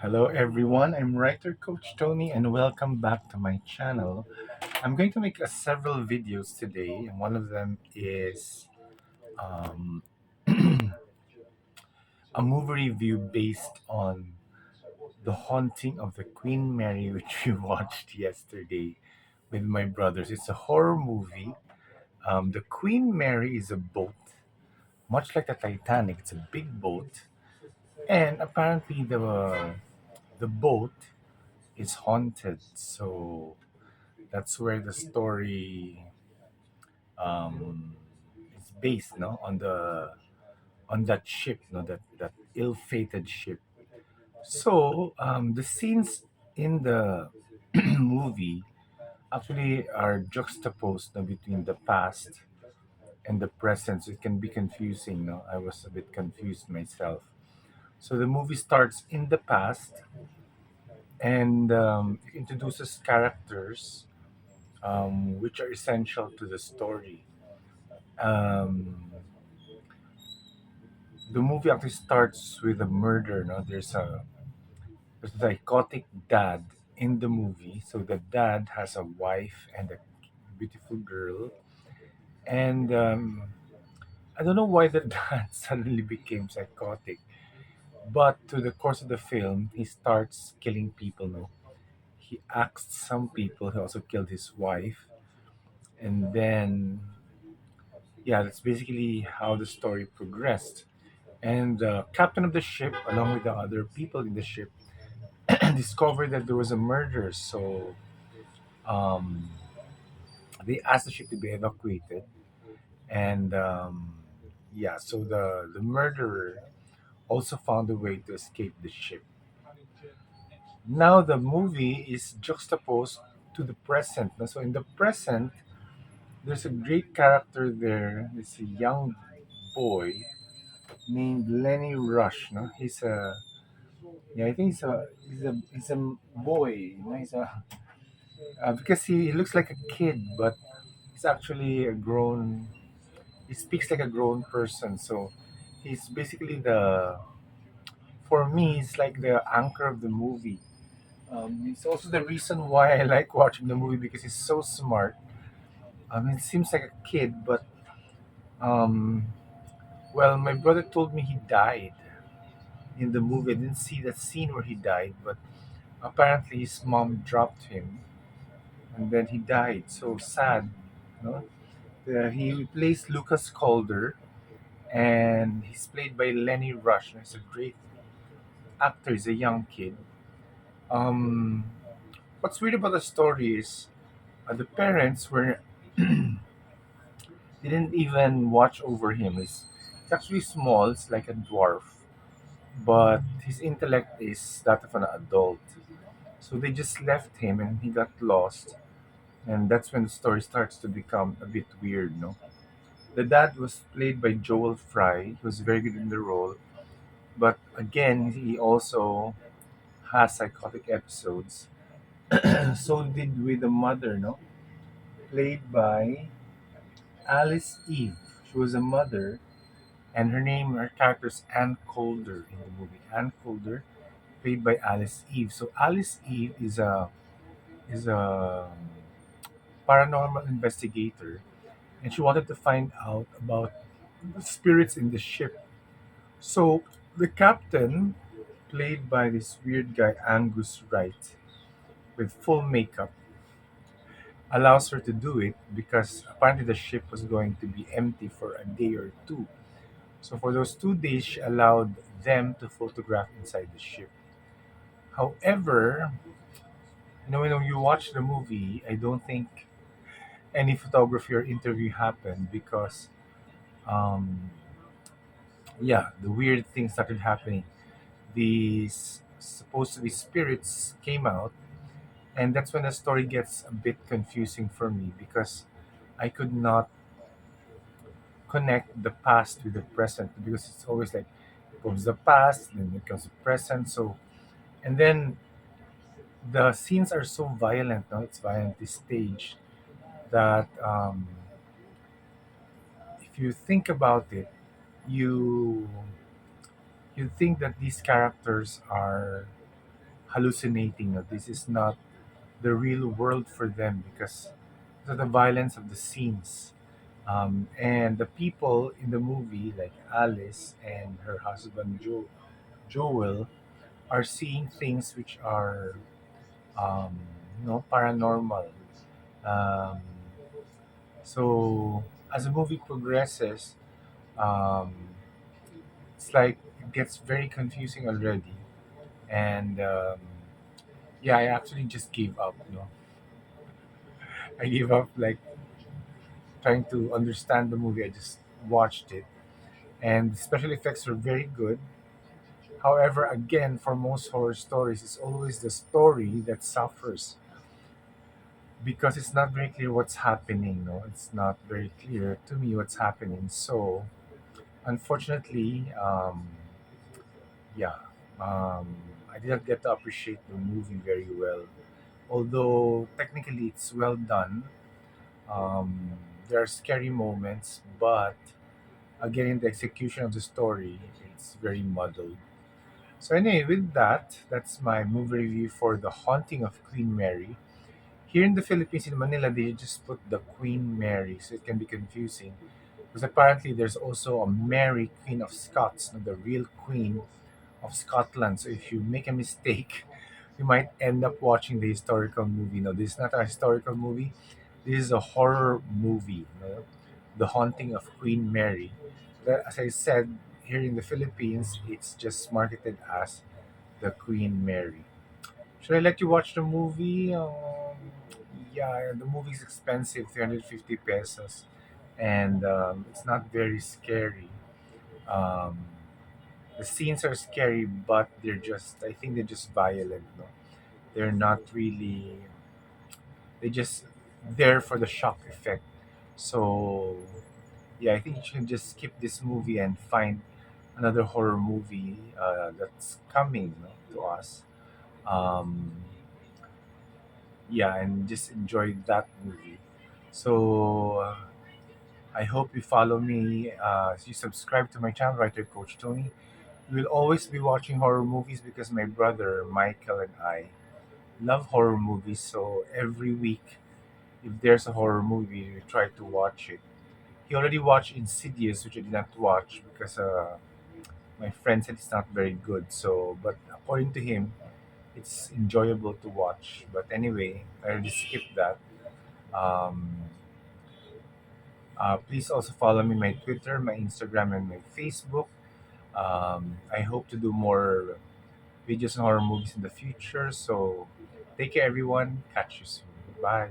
Hello, everyone. I'm writer Coach Tony, and welcome back to my channel. I'm going to make several videos today, and one of them is um, a movie review based on The Haunting of the Queen Mary, which we watched yesterday with my brothers. It's a horror movie. The Queen Mary is a boat, much like the Titanic. It's a big boat, and apparently the boat is haunted. So that's where the story um, is based, no, on that ship, no, that ill-fated ship. So the scenes in the movie actually are juxtaposed, no, between the past and the present. So it can be confusing. No, I was a bit confused myself. So the movie starts in the past and it introduces characters which are essential to the story. Um, the movie actually starts with a murder. No, there's a psychotic dad in the movie. So the dad has a wife and a beautiful girl, and I don't know why the dad suddenly became psychotic. But to the course of the film, he starts killing people. No, he axed some people. He also killed his wife, and then yeah, that's basically how the story progressed. And the captain of the ship, along with the other people in the ship, discovered that there was a murder. So um, they asked the ship to be evacuated. And yeah, so the murderer also found a way to escape the ship. Now the movie is juxtaposed to the present. So in the present, there's a great character there. It's a young boy named Lenny Rush. No, he's a yeah, I think he's a boy. He's a because he looks like a kid, but he's actually a grown. He speaks like a grown person, so he's basically the. For me, he's like the anchor of the movie. It's also the reason why I like watching the movie because he's so smart. It seems like a kid, but um, well, my brother told me he died in the movie. I didn't see that scene where he died, but apparently his mom dropped him and then he died. So sad, no? He replaced Lucas Calder, and he's played by Lenny Rush. He's a great actor. He's a young kid. Um, what's weird about the story is the parents were didn't even watch over him. He's actually small. It's like a dwarf, but his intellect is that of an adult. So they just left him, and he got lost. And that's when the story starts to become a bit weird, no? The dad was played by Joel Fry. He was very good in the role, but again, he also has psychotic episodes. So did with the mother, no? Played by Alice Eve. She was a mother, and her character's Anne Coulter in the movie. Anne Coulter, played by Alice Eve. So Alice Eve is a paranormal investigator, and she wanted to find out about the spirits in the ship. So the captain, played by this weird guy Angus Wright, with full makeup, allows her to do it because apparently the ship was going to be empty for a day or two. So for those 2 days, she allowed them to photograph inside the ship. However, when you watch the movie, I don't think any photography or interview happened because, um, yeah, the weird things started happening. These supposed to be spirits came out, and that's when the story gets a bit confusing for me because I could not connect the past with the present because it's always like it comes the past, then it comes the present. So and then the scenes are so violent. No, it's violently staged that if you think about it, you you think that these characters are hallucinating. This is not the real world for them because of the violence of the scenes. And the people in the movie, like Alice and her husband Joel, are seeing things which are, um, paranormal. Um, so as the movie progresses, um, it's like it gets very confusing already, and yeah, I actually just gave up. I gave up like trying to understand the movie. I just watched it, and the special effects are very good. However, again, for most horror stories, it's always the story that suffers because it's not very clear what's happening. No, it's not very clear to me what's happening. So, unfortunately, yeah, um, I did not get to appreciate the movie very well. Although technically it's well done, um, there are scary moments, but again, in the execution of the story, it's very muddled. So anyway, with that, that's my movie review for The Haunting of Queen Mary. Here in the Philippines, in Manila, they just put the Queen Mary, so it can be confusing. Because apparently there's also a Mary, Queen of Scots, not the real Queen of Scotland. So if you make a mistake, you might end up watching the historical movie. No, this is not a historical movie. This is a horror movie. The Haunting of Queen Mary. As I said, here in the Philippines, it's just marketed as the Queen Mary. Should I let you watch the movie? Yeah, the movie's expensive, 350 pesos, and it's not very scary. Um, the scenes are scary, but I think they're just violent. No, they're not really. They just there for the shock effect. So yeah, I think you should just skip this movie and find another horror movie that's coming, to us. Um, yeah, and just enjoy that movie. So I hope you follow me. You subscribe to my channel, Writer Coach Tony. We'll always be watching horror movies because my brother Michael and I love horror movies. So every week, if there's a horror movie, we try to watch it. He already watched Insidious, which I did not watch because my friend said it's not very good. So, but according to him, it's enjoyable to watch. But anyway, I already skipped that. Um, please also follow me my Twitter, my Instagram, and my Facebook. I hope to do more videos on horror movies in the future. So take care, everyone. Catch you soon. Bye.